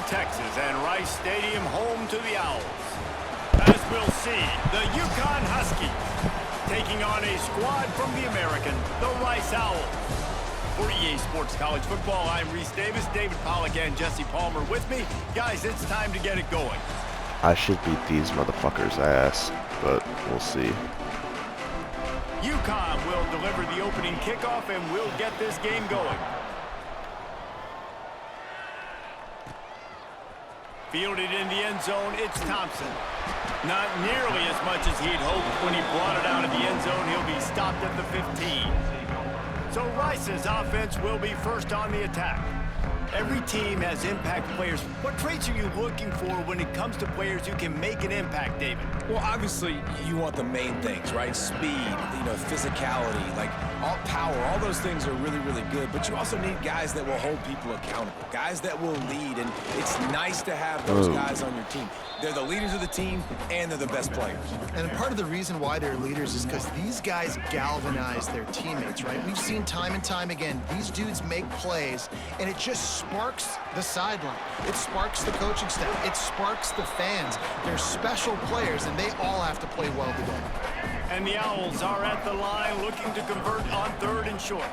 Texas, and Rice Stadium home to the Owls. As we'll see, the UConn Huskies taking on a squad from the American, the Rice Owls. For EA Sports College Football, I'm Reese Davis, David Pollack, and Jesse Palmer with me. Guys, it's time to get it going. I should beat these motherfuckers' ass, but we'll see. UConn will deliver the opening kickoff, and we'll get this game going. Fielded in the end zone, it's Thompson. Not nearly as much as he'd hoped when he brought it out of the end zone. He'll be stopped at the 15. So Rice's offense will be first on the attack. Every team has impact players. What traits are you looking for when it comes to players who can make an impact, David? Well, obviously, you want the main things, right? Speed, physicality, like all power, all those things are really, really good. But you also need guys that will hold people accountable, guys that will lead. And it's nice to have those guys on your team. They're the leaders of the team, and they're the best players. And part of the reason why they're leaders is because these guys galvanize their teammates, right? We've seen time and time again, these dudes make plays, and it just sparks the sideline. It sparks the coaching staff. It sparks the fans. They're special players, and they all have to play well today. And the Owls are at the line looking to convert on 3rd and short.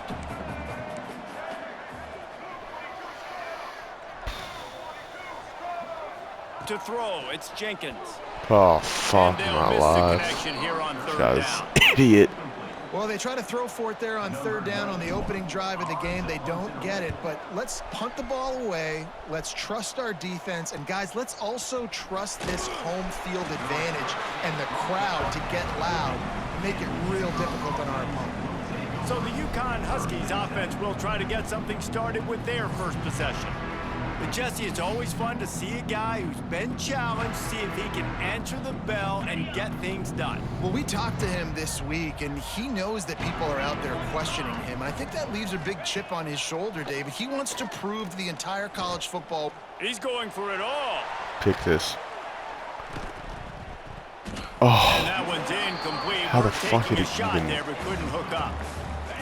To throw, it's Jenkins. Oh, fuck my life. Guy's idiot. Well, they try to throw for it there on 3rd down on the opening drive of the game. They don't get it, but let's punt the ball away. Let's trust our defense. And, guys, let's also trust this home field advantage and the crowd to get loud and make it real difficult on our opponent. So the UConn Huskies offense will try to get something started with their first possession. But, Jesse, it's always fun to see a guy who's been challenged, see if he can answer the bell and get things done. Well, we talked to him this week, and he knows that people are out there questioning him. I think that leaves a big chip on his shoulder, David. He wants to prove to the entire college football. He's going for it all. Pick this. Oh. And that one's incomplete. How the fuck did he it even... there, but couldn't hook up.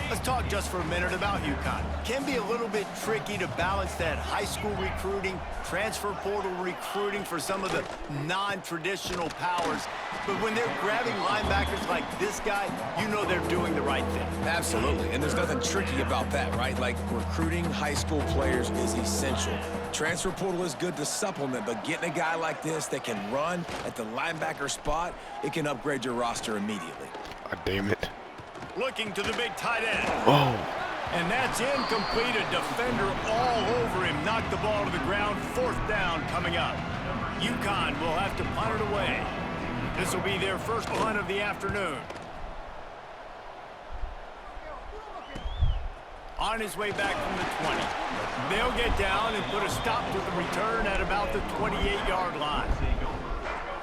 Let's talk just for a minute about UConn. Can be a little bit tricky to balance that high school recruiting, transfer portal recruiting for some of the non-traditional powers. But when they're grabbing linebackers like this guy, you know they're doing the right thing. Absolutely, and there's nothing tricky about that, right? Like, recruiting high school players is essential. Transfer portal is good to supplement, but getting a guy like this that can run at the linebacker spot, it can upgrade your roster immediately. God damn it. Looking to the big tight end. Oh. And that's incomplete. A defender all over him. Knocked the ball to the ground. 4th down coming up. UConn will have to punt it away. This will be their first punt of the afternoon. On his way back from the 20. They'll get down and put a stop to the return at about the 28-yard line.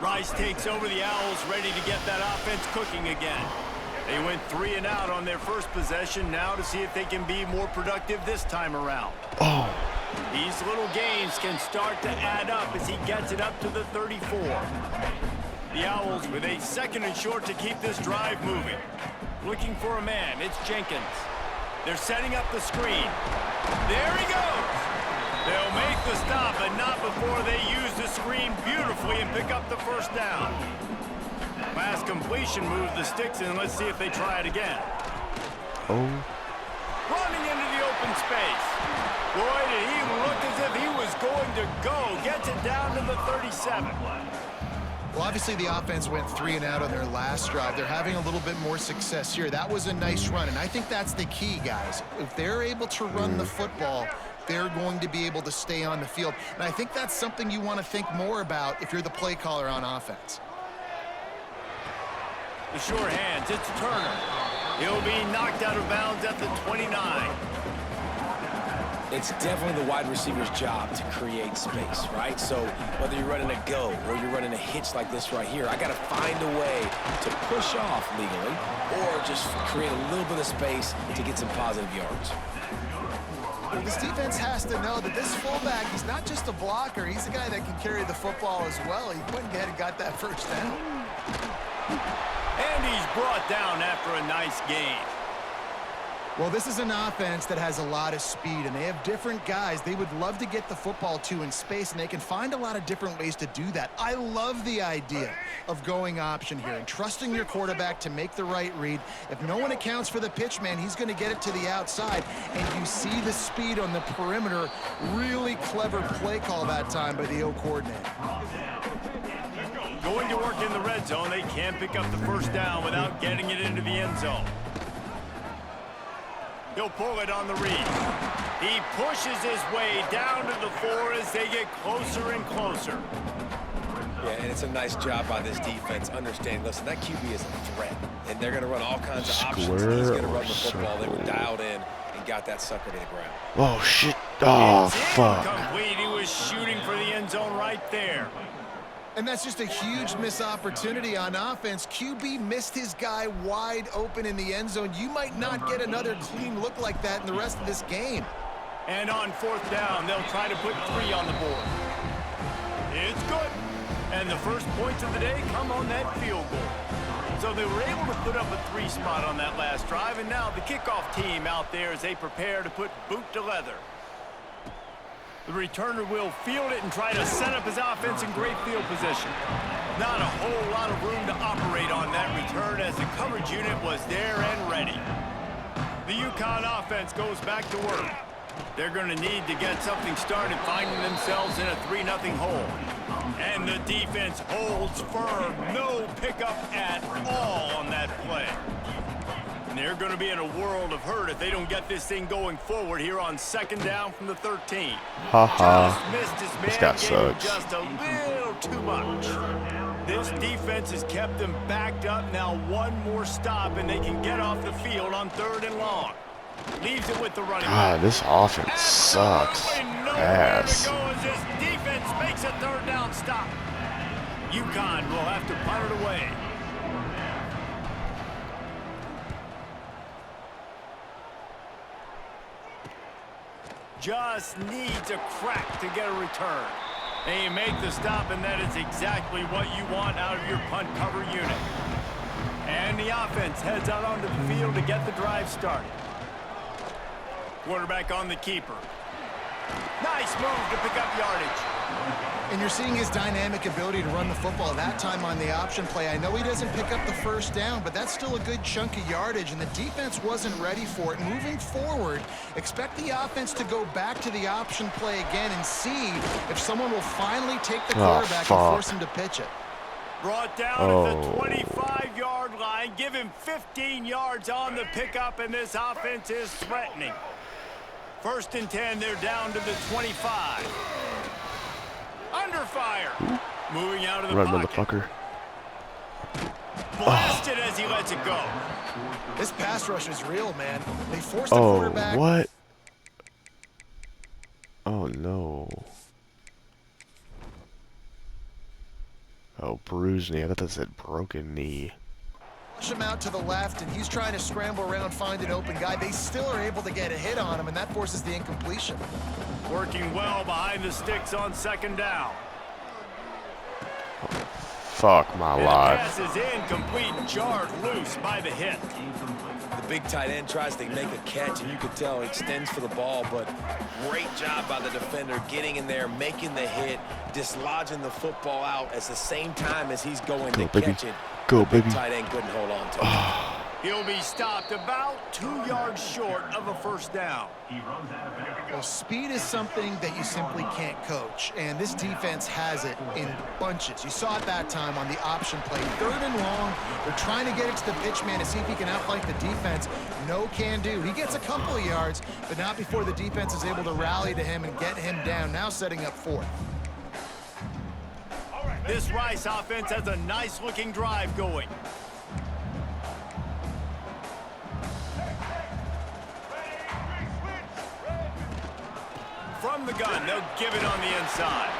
Rice takes over the Owls, ready to get that offense cooking again. They went 3 and out on their first possession, now to see if they can be more productive this time around. Oh. These little gains can start to add up as he gets it up to the 34. The Owls with a 2nd and short to keep this drive moving. Looking for a man, it's Jenkins. They're setting up the screen. There he goes! They'll make the stop, but not before they use the screen beautifully and pick up the 1st down. Last completion moves the sticks in. Let's see if they try it again. Oh. Running into the open space. Boy, did he look as if he was going to go. Gets it down to the 37. Well, obviously the offense went 3 and out on their last drive. They're having a little bit more success here. That was a nice run, and I think that's the key, guys. If they're able to run the football, they're going to be able to stay on the field. And I think that's something you want to think more about if you're the play caller on offense. The short hands, it's Turner. He'll be knocked out of bounds at the 29. It's definitely the wide receiver's job to create space, right? So whether you're running a go or you're running a hitch like this right here, I got to find a way to push off legally or just create a little bit of space to get some positive yards. Well, this defense has to know that this fullback, he's not just a blocker. He's a guy that can carry the football as well. He went ahead and got that 1st down. And he's brought down after a nice gain. Well, this is an offense that has a lot of speed, and they have different guys they would love to get the football to in space, and they can find a lot of different ways to do that. I love the idea of going option here and trusting your quarterback to make the right read. If no one accounts for the pitch, man, he's going to get it to the outside, and you see the speed on the perimeter. Really clever play call that time by the O coordinator. Going to work in the red zone, they can't pick up the first down without getting it into the end zone. He'll pull it on the read. He pushes his way down to the 4 as they get closer and closer. Yeah, and it's a nice job by this defense understanding, listen, that QB is a threat, and they're going to run all kinds of options. He's going to run the football. They were dialed in and got that sucker to the ground. Oh, shit. Oh, fuck. Incomplete. He was shooting for the end zone right there. And that's just a huge missed opportunity on offense. QB missed his guy wide open in the end zone. You might not get another clean look like that in the rest of this game. And on 4th down, they'll try to put 3 on the board. It's good. And the first points of the day come on that field goal. So they were able to put up a 3 spot on that last drive, and now the kickoff team out there as they prepare to put boot to leather. The returner will field it and try to set up his offense in great field position. Not a whole lot of room to operate on that return as the coverage unit was there and ready. The UConn offense goes back to work. They're going to need to get something started, finding themselves in a 3-0 hole. And the defense holds firm. No pickup at all on that play. And they're going to be in a world of hurt if they don't get this thing going forward here on 2nd down from the 13. Just missed his man. This guy sucks. Just a little too much. This defense has kept them backed up. Now one more stop and they can get off the field on 3rd and long. Leaves it with the running back. God, this offense sucks. Ass. To go as this defense makes a 3rd down stop. UConn will have to punt it away. Just needs a crack to get a return. And you make the stop, and that is exactly what you want out of your punt cover unit. And the offense heads out onto the field to get the drive started. Quarterback on the keeper. Nice move to pick up yardage. And you're seeing his dynamic ability to run the football that time on the option play. I know he doesn't pick up the first down, but that's still a good chunk of yardage, and the defense wasn't ready for it. Moving forward, expect the offense to go back to the option play again and see if someone will finally take the quarterback and force him to pitch it. Brought down at the 25-yard line. Give him 15 yards on the pickup, and this offense is threatening. 1st and 10, they're down to the 25. Under fire. Moving out of the Run, pocket. motherfucker. Blasted as he lets it go. This pass rush is real, man. They forced the quarterback. Oh, what? Oh, no. Oh, bruised knee. I thought that said broken knee. Push him out to the left, and he's trying to scramble around, find an open guy. They still are able to get a hit on him, and that forces the incompletion. Working well behind the sticks on 2nd down. Fuck my life. Pass is incomplete, jarred loose by the hit. The big tight end tries to make a catch, and you could tell he extends for the ball, but great job by the defender getting in there, making the hit, dislodging the football out at the same time as he's going to catch it. Go, the big baby. tight end couldn't hold on to it. He'll be stopped about 2 yards short of a 1st down. Well, speed is something that you simply can't coach, and this defense has it in bunches. You saw it that time on the option play. 3rd and long, they're trying to get it to the pitch man to see if he can outflank the defense. No can do. He gets a couple of yards, but not before the defense is able to rally to him and get him down, now setting up 4th. This Rice offense has a nice-looking drive going. From the gun, they'll give it on the inside.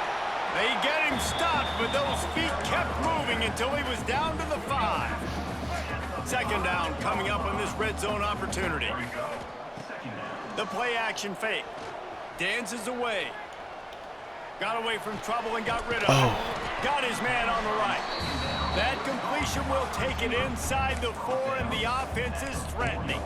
They get him stopped, but those feet kept moving until he was down to the 5. 2nd down coming up on this red zone opportunity. The play action fake. Dances away. Got away from trouble and got rid of it. Got his man on the right. That completion will take it inside the 4, and the offense is threatening.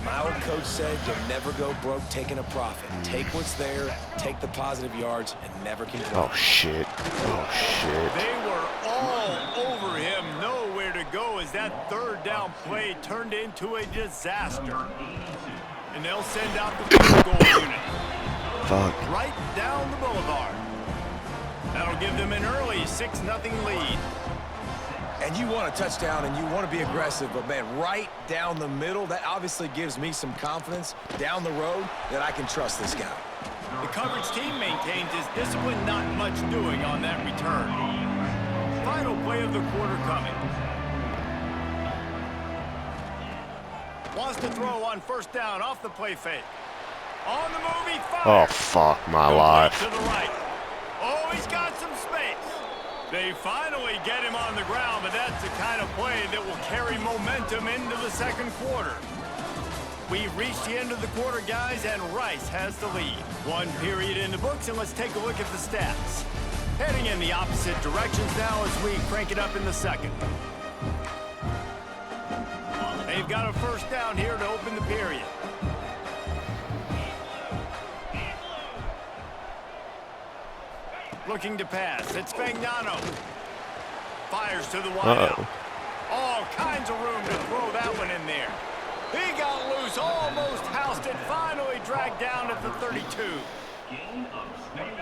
My old coach said you'll never go broke taking a profit. Take what's there, take the positive yards, and never complain. Oh, shit. Oh, shit. They were all over him, nowhere to go as that third down play turned into a disaster. And they'll send out the field goal unit. Fuck. Right down the boulevard. That'll give them an early 6-0 lead. And you want a touchdown and you want to be aggressive, but man, right down the middle, that obviously gives me some confidence down the road that I can trust this guy. The coverage team maintains his discipline, not much doing on that return. Final play of the quarter coming. Wants to throw on first down off the play fake. On the move, he fires. Oh, fuck my Complete life. to the right. Oh, he's got some space. They finally get him on the ground, but that's the kind of play that will carry momentum into the second quarter. We've reached the end of the quarter, guys, and Rice has the lead. One period in the books, and let's take a look at the stats. Heading in the opposite directions now as we crank it up in the second. They've got a first down here to open the period. Looking to pass. It's Fagnano. Fires to the wideout. All kinds of room to throw that one in there. He got loose, almost housed it, finally dragged down at the 32.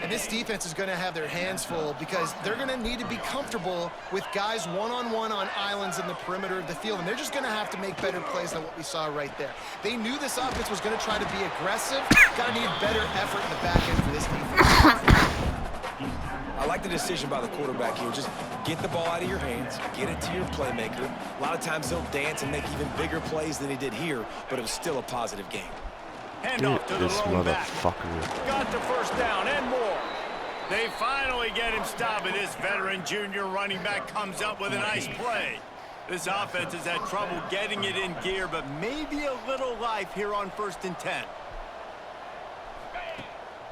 And this defense is going to have their hands full because they're going to need to be comfortable with guys one-on-one on islands in the perimeter of the field, and they're just going to have to make better plays than what we saw right there. They knew this offense was going to try to be aggressive. Got to need better effort in the back end for this defense. I like the decision by the quarterback here. Just get the ball out of your hands, get it to your playmaker. A lot of times he'll dance and make even bigger plays than he did here, but it was still a positive game. Handoff to the This lone back. motherfucker. Got the first down and more. They finally get him stopped, and this veteran junior running back comes up with a nice play. This offense has had trouble getting it in gear, but maybe a little life here on 1st and 10.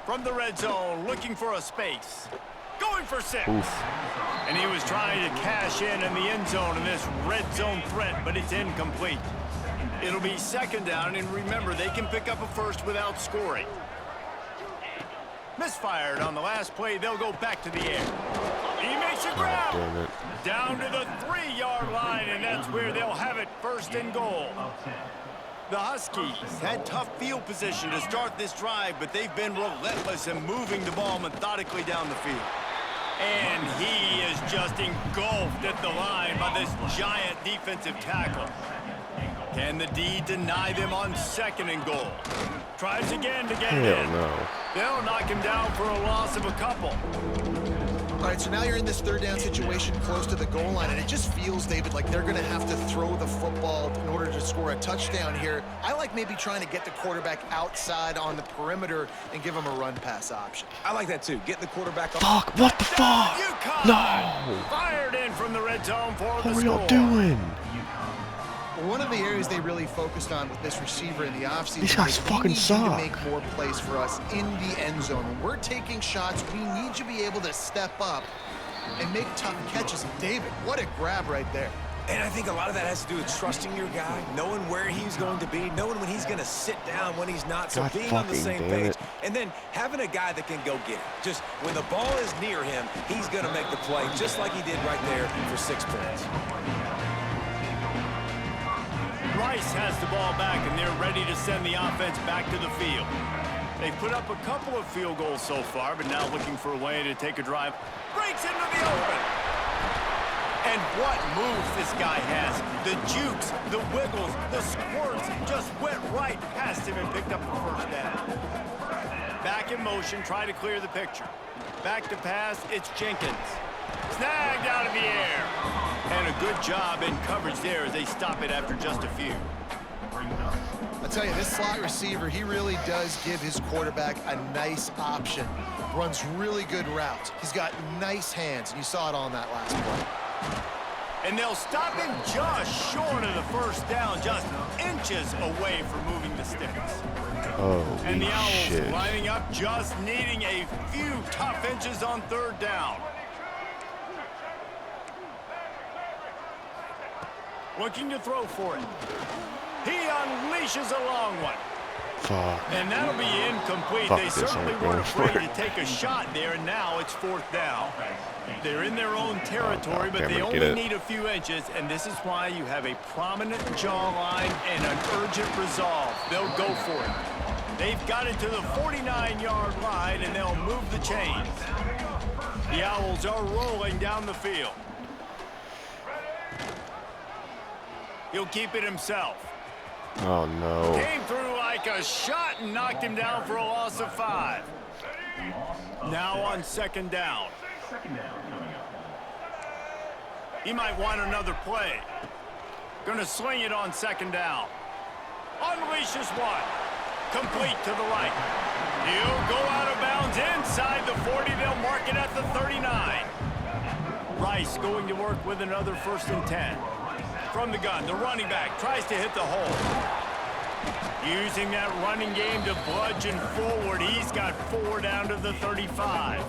From the red zone, looking for a space. Going for 6. Oof. And he was trying to cash in the end zone in this red zone threat, but it's incomplete. It'll be 2nd down, and remember, they can pick up a first without scoring. Misfired on the last play. They'll go back to the air. He makes a grab. Damn it. Down to the 3-yard line, and that's where they'll have it, 1st and goal. The Huskies had tough field position to start this drive, but they've been relentless in moving the ball methodically down the field. And he is just engulfed at the line by this giant defensive tackle. Can the D deny them on 2nd and goal? Tries again to get it in. Hell no. They'll knock him down for a loss of a couple. All right, so now you're in this 3rd down situation close to the goal line, and it just feels, David, like they're going to have to throw the football in order to score a touchdown here. I like maybe trying to get the quarterback outside on the perimeter and give him a run-pass option. I like that too. Get the quarterback off. Fuck, what the fuck? UConn No. fired in from the red zone for the What are score. y'all doing? One of the areas they really focused on with this receiver in the offseason These guys is we fucking need you suck. to make more plays for us in the end zone. When we're taking shots, we need you to be able to step up and make tough catches. And David, what a grab right there. And I think a lot of that has to do with trusting your guy, knowing where he's going to be, knowing when he's going to sit down, when he's not, so God being on the fucking same damn page. it. And then having a guy that can go get it. Just when the ball is near him, he's going to make the play, just like he did right there for 6 points. Rice has the ball back, and they're ready to send the offense back to the field. They've put up a couple of field goals so far, but now looking for a way to take a drive. Breaks into the open. And what moves this guy has. The jukes, the wiggles, the squirts just went right past him and picked up the first down. Back in motion, try to clear the picture. Back to pass, it's Jenkins. Snagged out of the air. And a good job in coverage there as they stop it after just a few. I'll tell you, this slot receiver, he really does give his quarterback a nice option. Runs really good routes. He's got nice hands, and you saw it on that last play. And they'll stop him just short of the first down, just inches away from moving the sticks. And the Owls shit. lining up, just needing a few tough inches on 3rd down. Looking to throw for it. He unleashes a long one. Fuck. And that'll be incomplete. Fuck They this, certainly I'm weren't going for afraid it. to take a shot there, and now it's 4th down. They're in their own territory, but they Cameron, only need a few inches, and this is why you have a prominent jawline and an urgent resolve. They'll go for it. They've got it to the 49-yard line, and they'll move the chains. The Owls are rolling down the field. He'll keep it himself. Oh, no. Came through like a shot and knocked him down for a loss of 5. Now on 2nd down. He might want another play. Gonna sling it on 2nd down. Unleashes one. Complete to the right. He'll go out of bounds inside the 40. They'll mark it at the 39. Rice going to work with another 1st and 10. From the gun, the running back tries to hit the hole. Using that running game to bludgeon forward. He's got 4 down to the 35.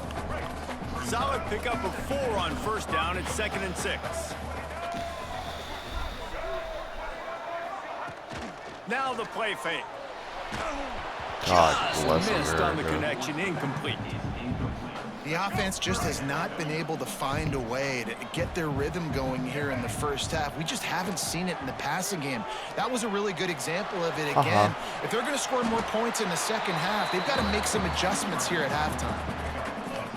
Solid pickup of 4 on 1st down. It's 2nd and 6. Now the play fake. God Just bless missed on the America. connection, incomplete. The offense just has not been able to find a way to get their rhythm going here in the 1st half. We just haven't seen it in the passing game. That was a really good example of it again. If they're going to score more points in the 2nd half, they've got to make some adjustments here at halftime.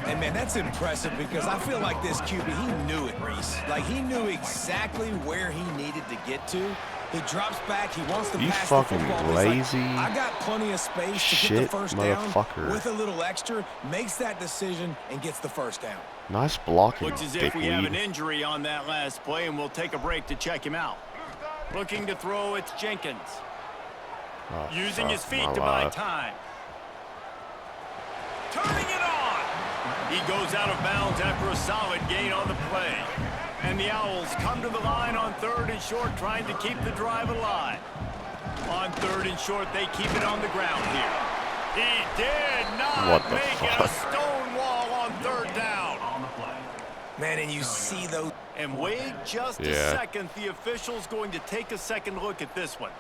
And, man, that's impressive because I feel like this QB, he knew it, Reese. Like, he knew exactly where he needed to get to. He drops back. He wants to You pass fucking the football. lazy He's like, I got plenty of space to get the 1st motherfucker. down. With a little extra, makes that decision and gets the 1st down. Nice blocking, Looks as if we have an dickweed. injury on that last play, and we'll take a break to check him out. Looking to throw, it's Jenkins. Oh, Using his fuck feet my to buy life. time. Turning it on. He goes out of bounds after a solid gain on the play. And the Owls come to the line on 3rd and short, trying to keep the drive alive. On 3rd and short, they keep it on the ground here. He did not What the make it a fuck? stone wall on 3rd down. Man, and you see those. And wait just a second. The official's going to take a second look at this one.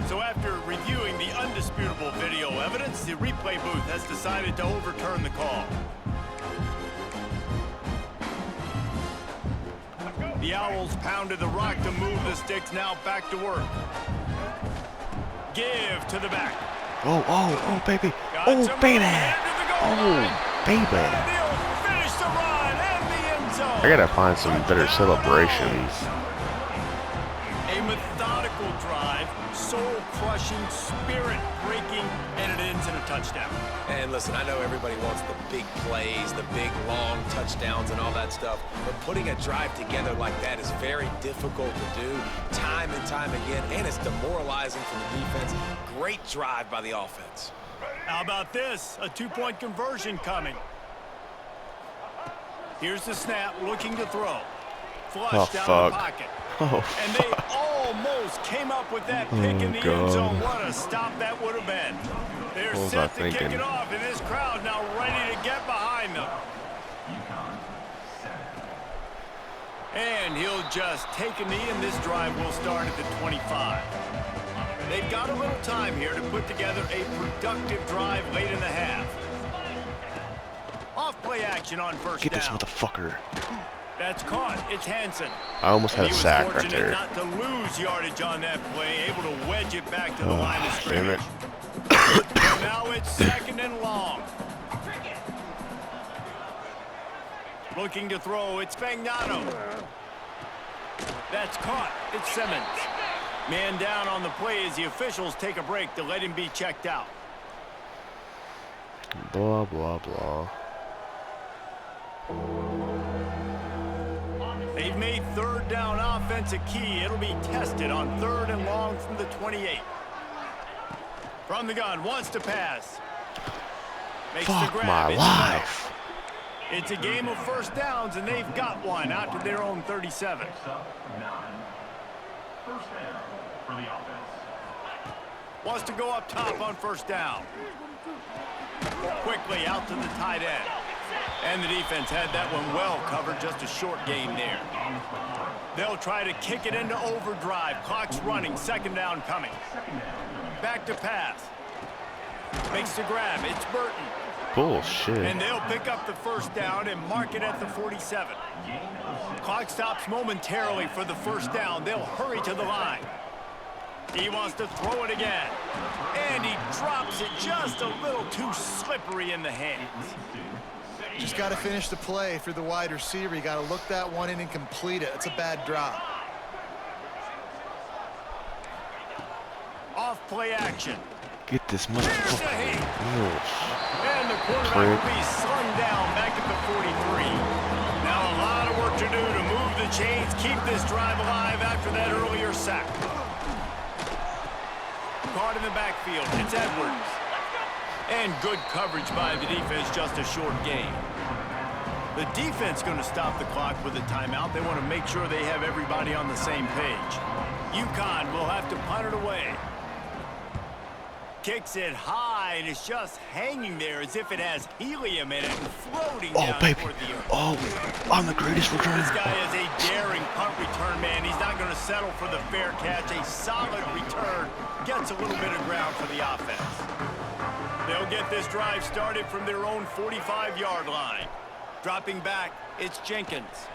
So after reviewing the undisputable video evidence, the replay booth has decided to overturn the call. The Owls pounded the rock to move the sticks, now back to work. Give to the back. Oh, baby. Got Oh, some baby. room, head to the goal line. Oh, baby. And he'll finish the run and the end zone. I gotta find some better celebrations. A methodical drive, soul-crushing, spirit-breaking, and it ends in a touchdown. And listen, I know everybody wants the big plays, the big long touchdowns and all that stuff, but putting a drive together like that is very difficult to do time and time again, and it's demoralizing for the defense. Great drive by the offense. How about this? A 2-point conversion coming. Here's the snap, looking to throw. Flush down the pocket. Oh, And they almost came up with that pick in the end zone. What a stop that would have been. They're What was I set to kick thinking? it off, and this crowd now ready to get behind them. And he'll just take a knee, and this drive will start at the 25. They've got a little time here to put together a productive drive late in the half. Off play action on 1st get this down. motherfucker. That's caught. It's Hansen. I almost had a He was sack right fortunate there. not to lose yardage on that play, able to wedge it back to the line of Damn scrimmage. it. Now it's 2nd and long. Looking to throw, it's Fagnano. That's caught. It's Simmons. Man down on the play as the officials take a break to let him be checked out. Blah, blah, blah. They've made 3rd down offense a key. It'll be tested on 3rd and long from the 28. From the gun, wants to pass. Makes the Fuck grab. my It's life. out. It's a game of 1st downs, and they've got one out to their own 37. 1st down for the offense. 2 Wants to go up top on first down. Quickly out to the tight end. And the defense had that one well covered, just a short gain there. They'll try to kick it into overdrive. Clock's running, second down coming. Back to pass. Makes the grab, it's Burton. Bullshit. And they'll pick up the first down and mark it at the 47. Clock stops momentarily for the first down. They'll hurry to the line. He wants to throw it again. And he drops it just a little too slippery in the hands. Just got to finish the play for the wide receiver. You got to look that one in and complete it. It's a bad drop. Off play action. Get this There's the motherfucker. heat. Oh, And the quarterback will be slung down back at the 43. Now a lot of work to do to move the chains, keep this drive alive after that earlier sack. Caught in the backfield. It's Edwards. And good coverage by the defense, just a short gain. The defense going to stop the clock with a timeout. They want to make sure they have everybody on the same page. UConn will have to punt it away. Kicks it high, and it's just hanging there as if it has helium in it and floating down baby. toward the earth. Oh, I'm the greatest returner. This guy is a daring punt return man. He's not going to settle for the fair catch. A solid return gets a little bit of ground for the offense. They'll get this drive started from their own 45-yard line. Dropping back, it's Jenkins.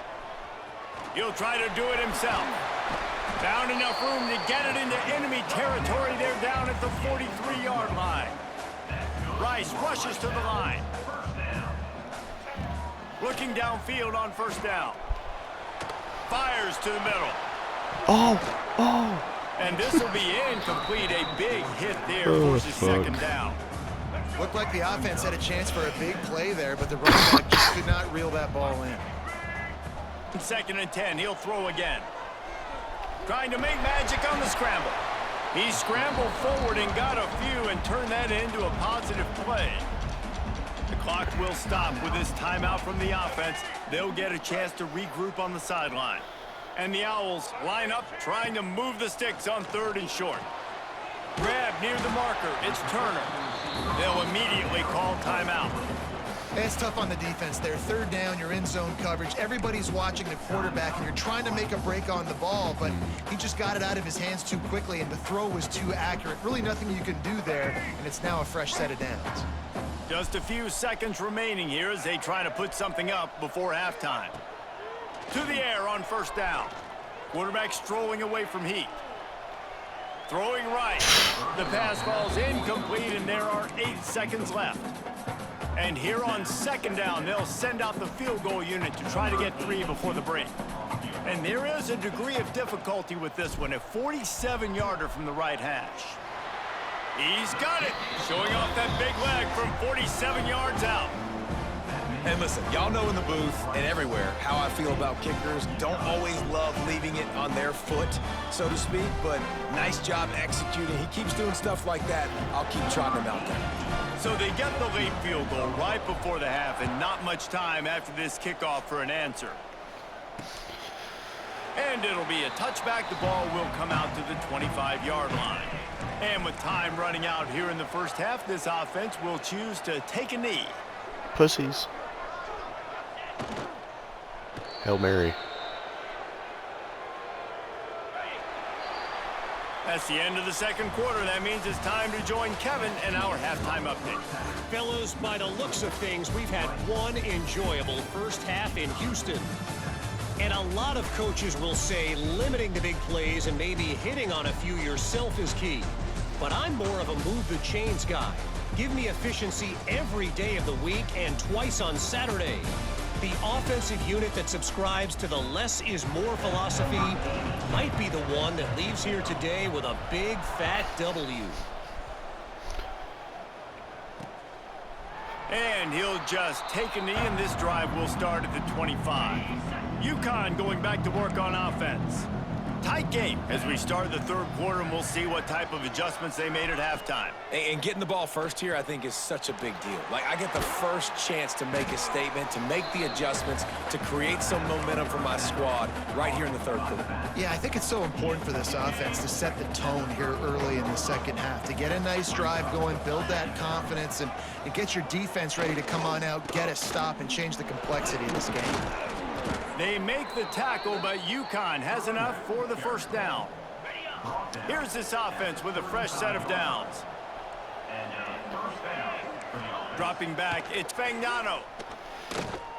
He'll try to do it himself. Found enough room to get it into enemy territory. They're down at the 43-yard line. Rice rushes to the line. Looking downfield on first down. Fires to the middle. Oh. And this will be incomplete. A big hit there forces second down. Looked like the offense had a chance for a big play there, but the running back just could not reel that ball in. Second and 10. He'll throw again. Trying to make magic on the scramble. He scrambled forward and got a few and turned that into a positive play. The clock will stop with this timeout from the offense. They'll get a chance to regroup on the sideline. And the Owls line up trying to move the sticks on third and short. Grab near the marker. It's Turner. They'll immediately call timeout. It's tough on the defense there. Third down, you're in zone coverage. Everybody's watching the quarterback, and you're trying to make a break on the ball, but he just got it out of his hands too quickly, and the throw was too accurate. Really nothing you can do there, and it's now a fresh set of downs. Just a few seconds remaining here as they try to put something up before halftime. To the air on first down. Quarterback strolling away from Heat. Throwing right. The pass falls incomplete, and there are 8 seconds left. And here on second down, they'll send out the field goal unit to try to get 3 before the break. And there is a degree of difficulty with this one, a 47-yarder from the right hash. He's got it, showing off that big leg from 47 yards out. And listen, y'all know in the booth and everywhere how I feel about kickers. Don't always love leaving it on their foot, so to speak, but nice job executing. He keeps doing stuff like that. I'll keep trotting him out there. So they get the late field goal right before the half, and not much time after this kickoff for an answer. And it'll be a touchback. The ball will come out to the 25-yard line. And with time running out here in the first half, this offense will choose to take a knee. Pussies. Hail Mary. That's the end of the second quarter. That means it's time to join Kevin in our halftime update. Fellas, by the looks of things, we've had one enjoyable first half in Houston. And a lot of coaches will say limiting the big plays and maybe hitting on a few yourself is key. But I'm more of a move the chains guy. Give me efficiency every day of the week and twice on Saturday. The offensive unit that subscribes to the less is more philosophy might be the one that leaves here today with a big fat W. And he'll just take a knee, and this drive will start at the 25. UConn going back to work on offense. Tight game as we start the third quarter, and we'll see what type of adjustments they made at halftime. And getting the ball first here, I think, is such a big deal. Like, I get the first chance to make a statement, to make the adjustments, to create some momentum for my squad right here in the third quarter. Yeah, I think it's so important for this offense to set the tone here early in the second half, to get a nice drive going, build that confidence, and get your defense ready to come on out, get a stop, and change the complexity of this game. They make the tackle, but UConn has enough for the first down. Here's this offense with a fresh set of downs. Dropping back, it's Fagnano.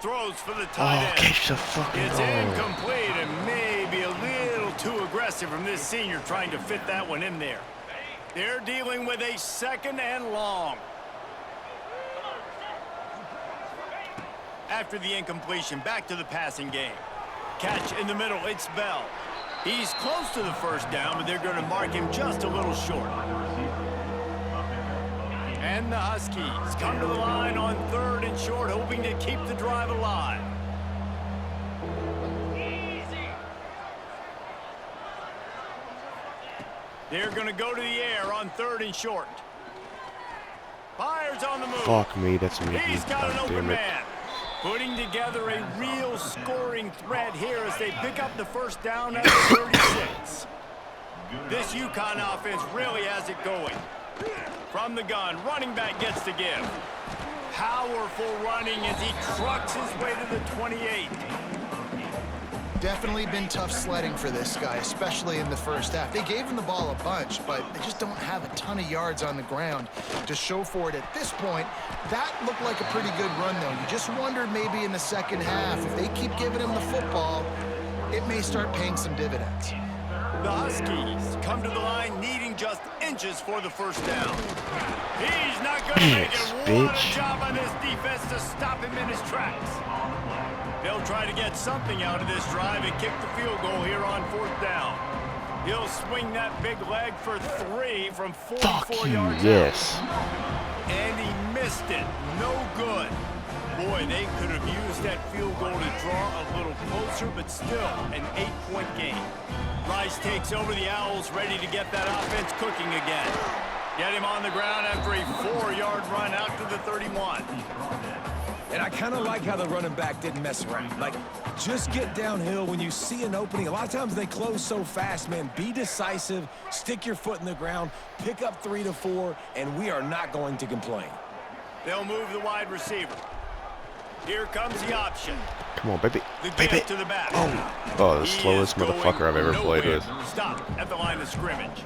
Throws for the tight end. Catch the fucking It's ball. incomplete and maybe a little too aggressive from this senior trying to fit that one in there. They're dealing with a 2nd and long. After the incompletion, back to the passing game. Catch in the middle, it's Bell. He's close to the first down, but they're going to mark him just a little short. And the Huskies come to the line on 3rd and short, hoping to keep the drive alive. They're going to go to the air on 3rd and short. Fires on the move. Fuck me, that's me. He's got an God open damn it. man. Putting together a real scoring threat here as they pick up the first down at the 36. This UConn offense really has it going. From the gun, running back gets to give. Powerful running as he trucks his way to the 28. Definitely been tough sledding for this guy, especially in the first half. They gave him the ball a bunch, but they just don't have a ton of yards on the ground to show for it at this point. That looked like a pretty good run, though. You just wondered maybe in the second half, if they keep giving him the football, it may start paying some dividends. The Huskies come to the line needing just inches for the first down. He's not going to make it. What a job on this defense to stop him in his tracks. They'll try to get something out of this drive and kick the field goal here on 4th down. He'll swing that big leg for 3 from 44 yards yes. out. And he missed it. No good. Boy, they could have used that field goal to draw a little closer, but still an 8-point game. Rice takes over the Owls, ready to get that offense cooking again. Get him on the ground after a 4-yard run out to the 31. And I kind of like how the running back didn't mess around. Like, just get downhill when you see an opening. A lot of times they close so fast, man. Be decisive, stick your foot in the ground, pick up 3 to 4, and we are not going to complain. They'll move the wide receiver. Here comes the option. Come on, baby. The Baby. give to the back. Oh, the He slowest is going motherfucker I've ever played nowhere. with. Stop at the line of scrimmage.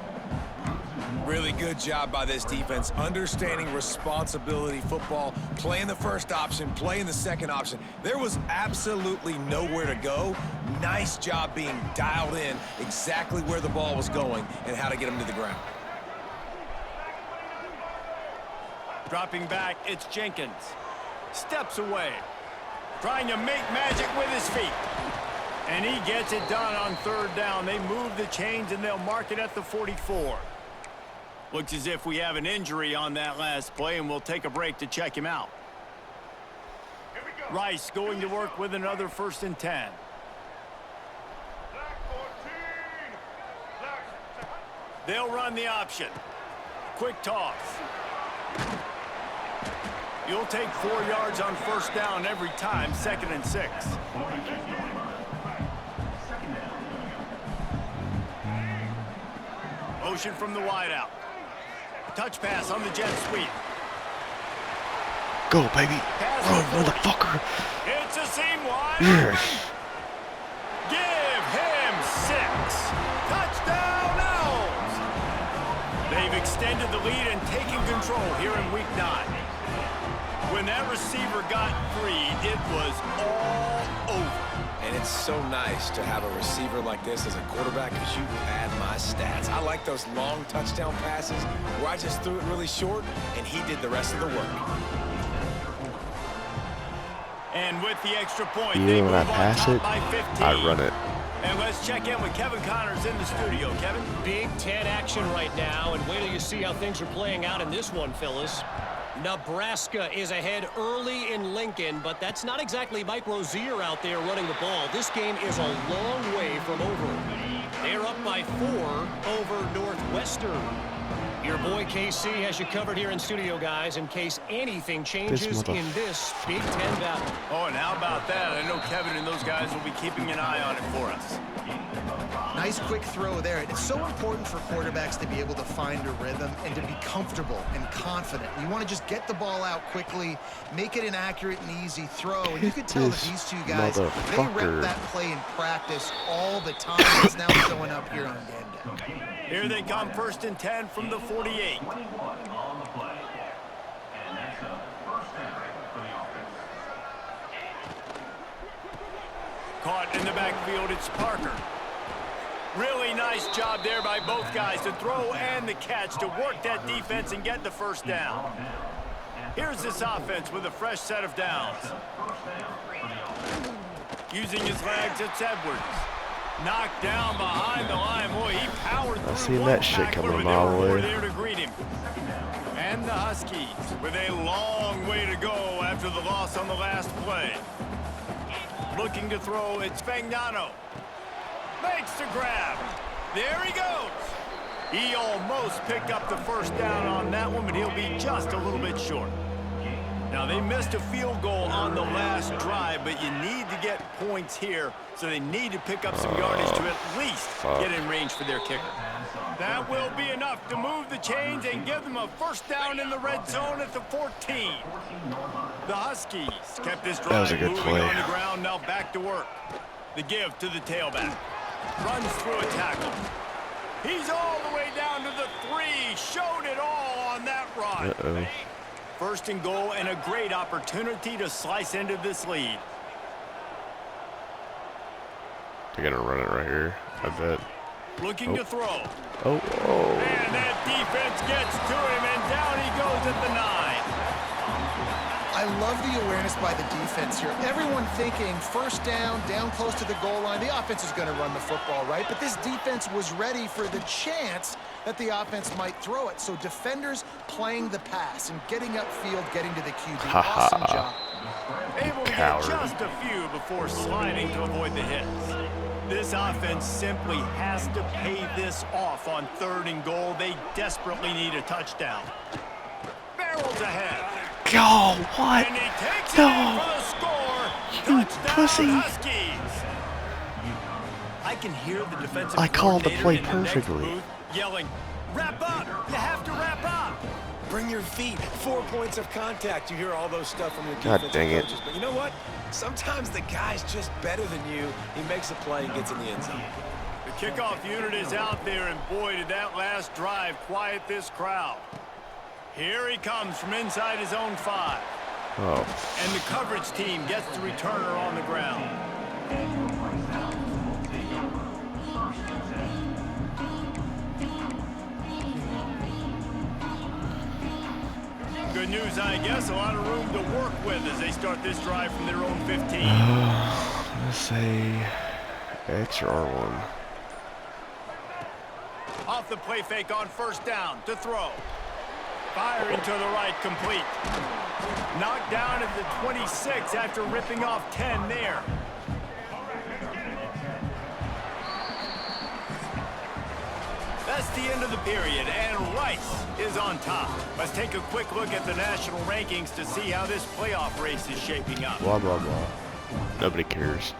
Really good job by this defense, understanding responsibility football, playing the first option, playing the second option. There was absolutely nowhere to go. Nice job being dialed in exactly where the ball was going and how to get him to the ground. Dropping back, it's Jenkins. Steps away. Trying to make magic with his feet. And he gets it done on 3rd down. They move the chains and they'll mark it at the 44. Looks as if we have an injury on that last play, and we'll take a break to check him out. Rice going to work with another 1st and 10. They'll run the option. Quick toss. You'll take 4 yards on 1st down every time, 2nd and 6. Motion from the wideout. Touch pass on the jet sweep. Go, baby. Run, motherfucker. It's a seam wide. Yes. Give him 6. Touchdown Owls. They've extended the lead and taken control here in week 9. When that receiver got free, it was all over. And it's so nice to have a receiver like this as a quarterback because you pad my stats. I like those long touchdown passes where I just threw it really short and he did the rest of the work. And with the extra point, You they know move when I on pass top it, by 15. I run it. And let's check in with Kevin Connors in the studio. Kevin? Big Ten action right now, and wait till you see how things are playing out in this one, Phyllis. Nebraska is ahead early in Lincoln, but that's not exactly Mike Rozier out there running the ball. This game is a long way from over. They're up by 4 over Northwestern. Your boy KC has you covered here in studio, guys, in case anything changes in this Big Ten battle. Oh, and how about that? I know Kevin and those guys will be keeping an eye on it for us. Nice quick throw there. It's so important for quarterbacks to be able to find a rhythm and to be comfortable and confident. You want to just get the ball out quickly, make it an accurate and easy throw. And you can tell that these two guys, they rep that play in practice all the time. It's now showing up here on game day. Here they come, 1st and 10 from the 48. Caught in the backfield, it's Parker. Really nice job there by both guys to throw and the catch to work that defense and get the 1st down. Here's this offense with a fresh set of downs. Using his legs, it's Edwards. Knocked down behind the line. Boy, he powered through. I seen that shit coming a mile away. There to greet him. And the Huskies with a long way to go after the loss on the last play. Looking to throw, it's Fagnano. Makes the grab. There he goes. He almost picked up the 1st down on that one, but he'll be just a little bit short. Now, they missed a field goal on the last drive, but you need to get points here, so they need to pick up some yardage to at least get in range for their kicker. That will be enough to move the chains and give them a 1st down in the red zone at the 14. The Huskies kept this drive moving on the ground, now back to work. The give to the tailback. Runs through a tackle. He's all the way down to the 3. Showed it all on that run. 1st and goal and a great opportunity to slice into this lead. They're going to run it right here, I bet. Looking to throw. Oh. And that defense gets to him, and down he goes at the 9. I love the awareness by the defense here. Everyone thinking 1st down close to the goal line. The offense is going to run the football, right? But this defense was ready for the chance that the offense might throw it. So defenders playing the pass and getting upfield, getting to the QB. Awesome job. Able to get just a few before sliding to avoid the hits. This offense simply has to pay this off on 3rd and goal. They desperately need a touchdown. Barrels ahead. Oh, what? And he takes it in for the score. You pussy. Huskies. I can hear the defensive I called the play coordinator in the next perfectly. booth yelling, "Wrap up! You have to wrap up!" Bring your feet. 4 points of contact. You hear all those stuff from your God defensive dang it. coaches. But you know what? Sometimes the guy's just better than you. He makes a play and gets in the end zone. The kickoff unit is out there, and boy, did that last drive quiet this crowd. Here he comes from inside his own 5. Oh. And the coverage team gets the returner on the ground. Good news, I guess. A lot of room to work with as they start this drive from their own 15. Let's say X or R1. Off the play fake on 1st down to throw. Firing to the right, complete. Knocked down at the 26 after ripping off 10 there. That's the end of the period, and Rice is on top. Let's take a quick look at the national rankings to see how this playoff race is shaping up. Blah, blah, blah. Nobody cares.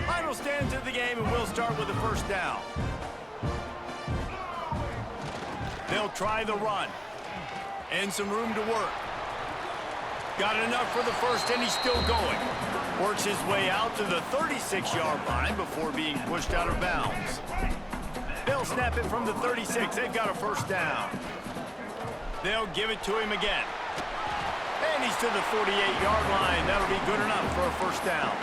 Final stands of the game, and we'll start with the 1st down. They'll try the run. And some room to work. Got enough for the 1st, and he's still going. Works his way out to the 36-yard line before being pushed out of bounds. They'll snap it from the 36. They've got a 1st down. They'll give it to him again. And he's to the 48-yard line. That'll be good enough for a 1st down.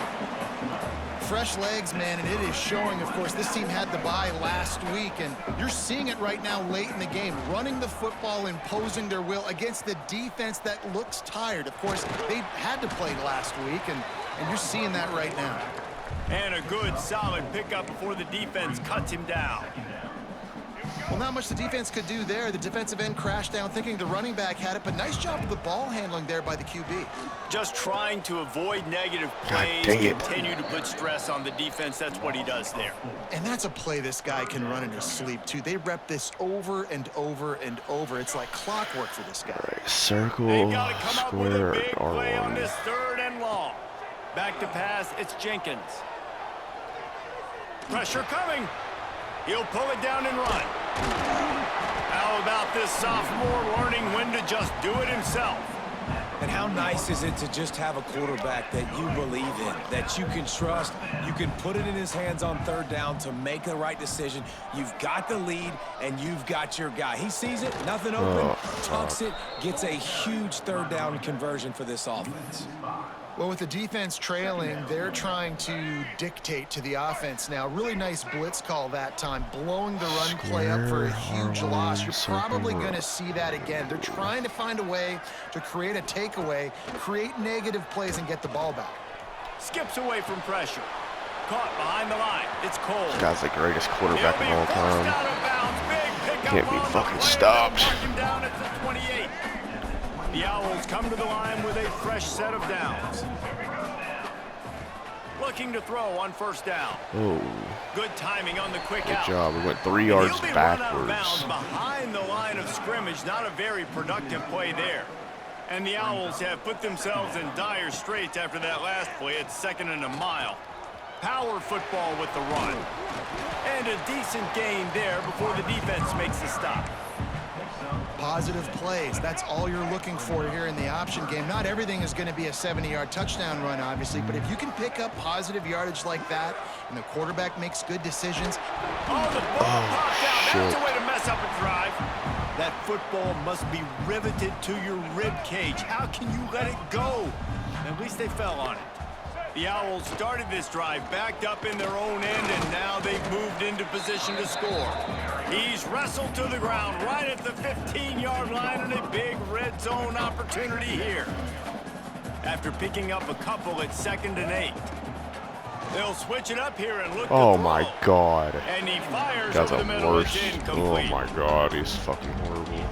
Fresh legs, man, and it is showing. Of course, this team had the bye last week, and you're seeing it right now late in the game, running the football, imposing their will against the defense that looks tired. Of course, they had to play last week, and you're seeing that right now. And a good, solid pickup before the defense cuts him down. Well, not much the defense could do there. The defensive end crashed down thinking the running back had it, but nice job of the ball handling there by the QB. Just trying to avoid negative plays, dang it. continue to put stress on the defense. That's what he does there. And that's a play this guy can run in his sleep, too. They rep this over and over and over. It's like clockwork for this guy. Right, circle, They've got to come up with a square, big play on R1. this 3rd and long. Back to pass, it's Jenkins. Pressure coming. He'll pull it down and run. How about this sophomore learning when to just do it himself? And how nice is it to just have a quarterback that you believe in, that you can trust, you can put it in his hands on 3rd down to make the right decision. You've got the lead, and you've got your guy. He sees it, nothing open, tucks it, gets a huge 3rd down conversion for this offense. Well, with the defense trailing, they're trying to dictate to the offense now. Really nice blitz call that time, blowing the run play up for a huge loss. You're probably going to see that again. They're trying to find a way to create a takeaway, create negative plays, and get the ball back. Skips away from pressure. Caught behind the line. It's Cole. This guy's the greatest quarterback of all He'll be forced time. out of bounds. Big pickup Can't be on the fucking play. stopped. They'll mark him down at the 28. The Owls come to the line with a fresh set of downs. Looking to throw on 1st down. Oh, Good timing on the quick good out. job. We went 3 And yards he'll be run out of backwards. bounds behind the line of scrimmage. Not a very productive play there. And the Owls have put themselves in dire straits after that last play. It's 2nd and a mile. Power football with the run. And a decent gain there before the defense makes the stop. Positive plays, that's all you're looking for here in the option game. Not everything is going to be a 70-yard touchdown run, obviously, but if you can pick up positive yardage like that and the quarterback makes good decisions. Oh, the ball popped out. shit. That's a way to mess up a drive. That football must be riveted to your rib cage. How can you let it go? At least they fell on it. The Owls started this drive backed up in their own end, and now they've moved into position to score. He's wrestled to the ground right at the 15-yard line, and a big red zone opportunity here. After picking up a couple at 2nd and 8. They'll switch it up here and look to Oh throw. my god. And he fires Guy's over the a middle. worst. It's Oh incomplete. my god, he's fucking horrible.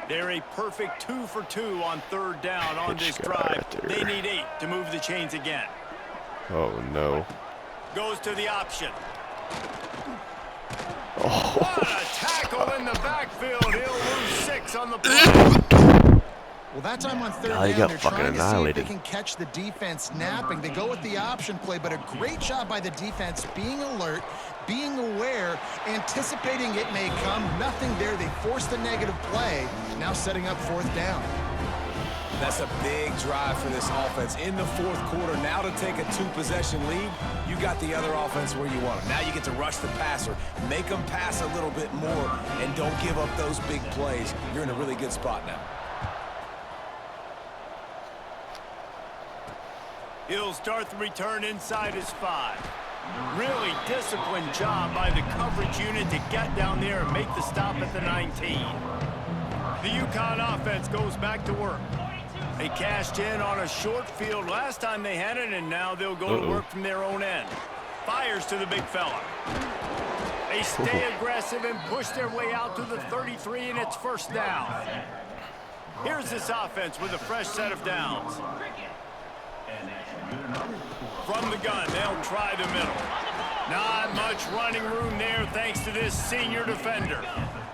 They're a perfect 2 for 2 on 3rd down on Pitch this guy drive. right They there. need 8 to move the chains again. Oh no. Goes to the option. Oh, What a tackle in the backfield. He'll lose 6 on the play. Well, that time on 3rd Nah, he down, got they're fucking trying to see if annihilated. they can catch the defense napping. They go with the option play, but a great job by the defense being alert, being aware, anticipating it may come. Nothing there. They forced a negative play, now setting up 4th down. That's a big drive for this offense in the 4th quarter. Now to take a 2-possession lead, you got the other offense where you want them. Now you get to rush the passer, make them pass a little bit more, and don't give up those big plays. You're in a really good spot now. He'll start the return inside his 5. Really disciplined job by the coverage unit to get down there and make the stop at the 19. The UConn offense goes back to work. They cashed in on a short field last time they had it, and now they'll go to work from their own end. Fires to the big fella. They stay aggressive and push their way out to the 33, and it's 1st down. Here's this offense with a fresh set of downs. From the gun, they'll try the middle. Not much running room there thanks to this senior defender.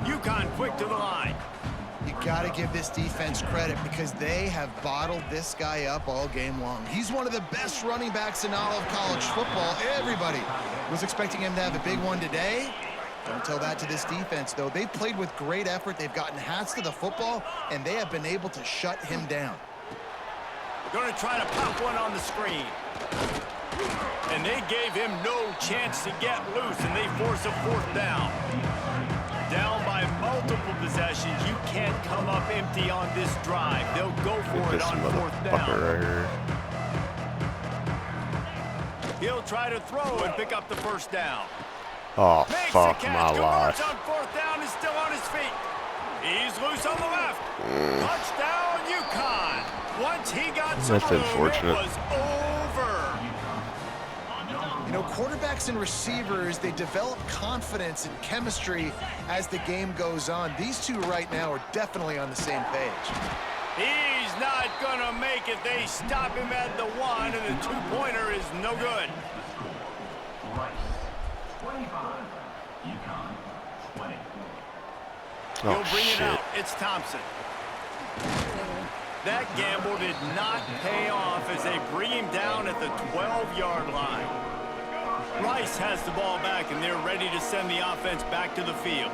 UConn quick to the line. You got to give this defense credit because they have bottled this guy up all game long. He's one of the best running backs in all of college football. Everybody was expecting him to have a big one today. Don't tell that to this defense, though. They've played with great effort. They've gotten hats to the football, and they have been able to shut him down. Going to try to pop one on the screen. And they gave him no chance to get loose, and they force a 4th down. Down by multiple possessions. You can't come up empty on this drive. They'll go for it this on 4th down. motherfucker right here. He'll try to throw and pick up the 1st down. Oh, Makes fuck the my catch. life. Converts on 4th down, is still on his feet. He's loose on the left. Touchdown, UConn. Once he got some That's room, unfortunate. it was over. You know, quarterbacks and receivers, they develop confidence and chemistry as the game goes on. These two right now are definitely on the same page. He's not gonna make it. They stop him at the 1, and the two-pointer is no good. He'll bring it out. It's Thompson. That gamble did not pay off as they bring him down at the 12-yard line. Rice has the ball back, and they're ready to send the offense back to the field.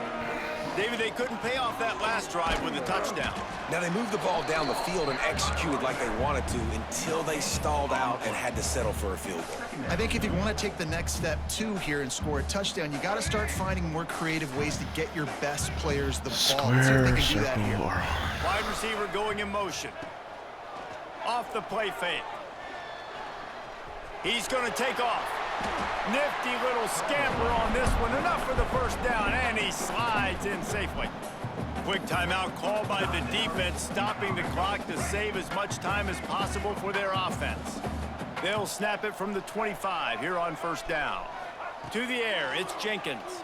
David, they couldn't pay off that last drive with a touchdown. Now, they moved the ball down the field and executed like they wanted to until they stalled out and had to settle for a field goal. I think if you want to take the next step, too, here and score a touchdown, you got to start finding more creative ways to get your best players the ball. Let's see if they can do that here. Wide receiver going in motion. Off the play fake. He's going to take off. Nifty little scamper on this one. Enough for the first down, and he slides in safely. Quick timeout called by the defense, stopping the clock to save as much time as possible for their offense. They'll snap it from the 25 here on first down. To the air, it's Jenkins.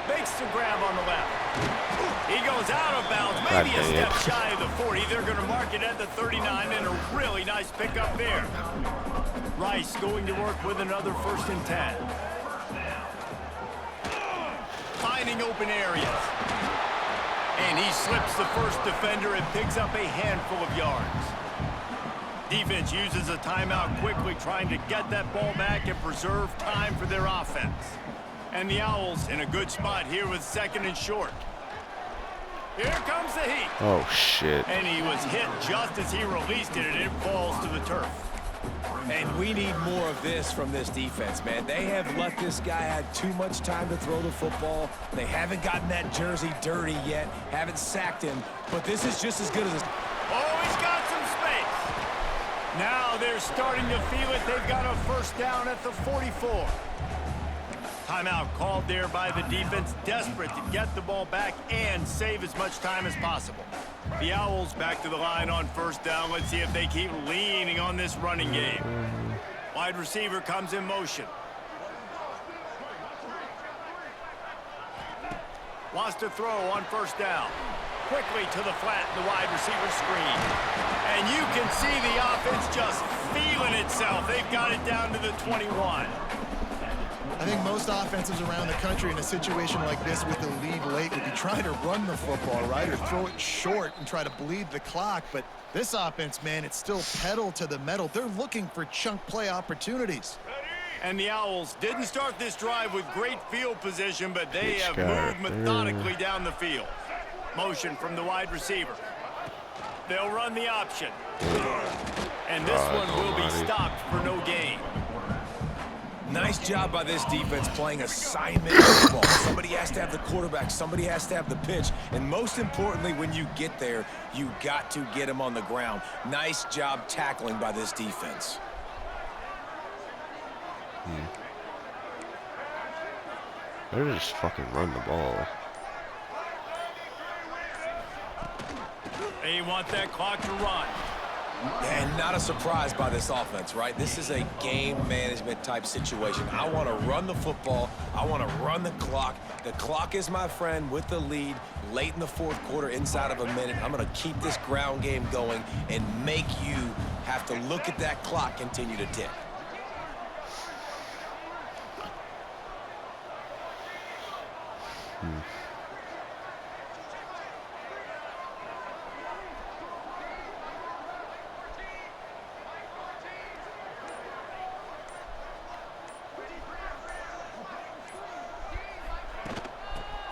Makes the grab on the left. He goes out of bounds, maybe a step shy of the 40. They're going to mark it at the 39, and a really nice pickup there. Rice going to work with another 1st and 10. Finding open areas. And he slips the first defender and picks up a handful of yards. Defense uses a timeout quickly, trying to get that ball back and preserve time for their offense. And the Owls in a good spot here with 2nd and short. Here comes the heat. Oh, shit. And he was hit just as he released it, and it falls to the turf. And we need more of this from this defense, man. They have let this guy have too much time to throw the football. They haven't gotten that jersey dirty yet, haven't sacked him, but this is just as good as this. Oh, he's got some space. Now they're starting to feel it. They've got a first down at the 44. Timeout called there by the defense, desperate to get the ball back and save as much time as possible. The Owls back to the line on first down. Let's see if they keep leaning on this running game. Wide receiver comes in motion. Wants to throw on first down. Quickly to the flat in the wide receiver screen. And you can see the offense just feeling itself. They've got it down to the 21. I think most offenses around the country in a situation like this with the lead late would be trying to run the football, right, or throw it short and try to bleed the clock. But this offense, man, it's still pedal to the metal. They're looking for chunk play opportunities. And the Owls didn't start this drive with great field position, but they have moved methodically down the field. Motion from the wide receiver. They'll run the option. And this one will be stopped for no gain. Nice job by this defense playing assignment football. Somebody has to have the quarterback. Somebody has to have the pitch. And most importantly, when you get there, you got to get him on the ground. Nice job tackling by this defense. They're just fucking run the ball. They want that clock to run. And not a surprise by this offense, right? This is a game management type situation. I want to run the football. I want to run the clock. The clock is my friend with the lead late in the 4th quarter, inside of a minute. I'm going to keep this ground game going and make you have to look at that clock continue to tick.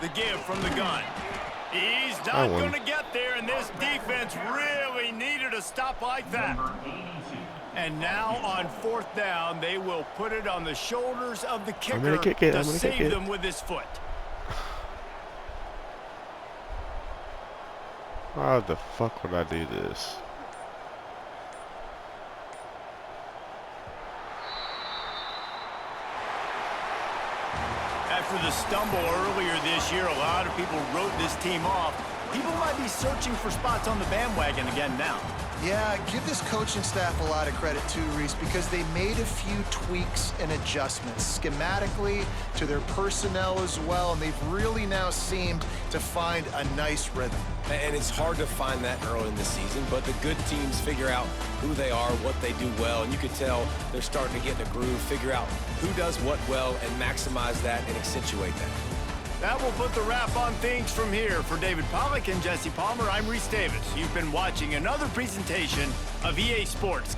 The give from the gun. He's not going to get there, and this defense really needed a stop like that. And now on 4th down, they will put it on the shoulders of the kicker to save them with his foot. How the fuck would I do this? After the stumble earlier this year, a lot of people wrote this team off. People might be searching for spots on the bandwagon again now. Yeah, give this coaching staff a lot of credit too, Reese, because they made a few tweaks and adjustments schematically to their personnel as well, and they've really now seemed to find a nice rhythm. And it's hard to find that early in the season, but the good teams figure out who they are, what they do well, and you can tell they're starting to get in a groove, figure out who does what well, and maximize that and accentuate that. That will put the wrap on things from here. For David Pollack and Jesse Palmer, I'm Reese Davis. You've been watching another presentation of EA Sports.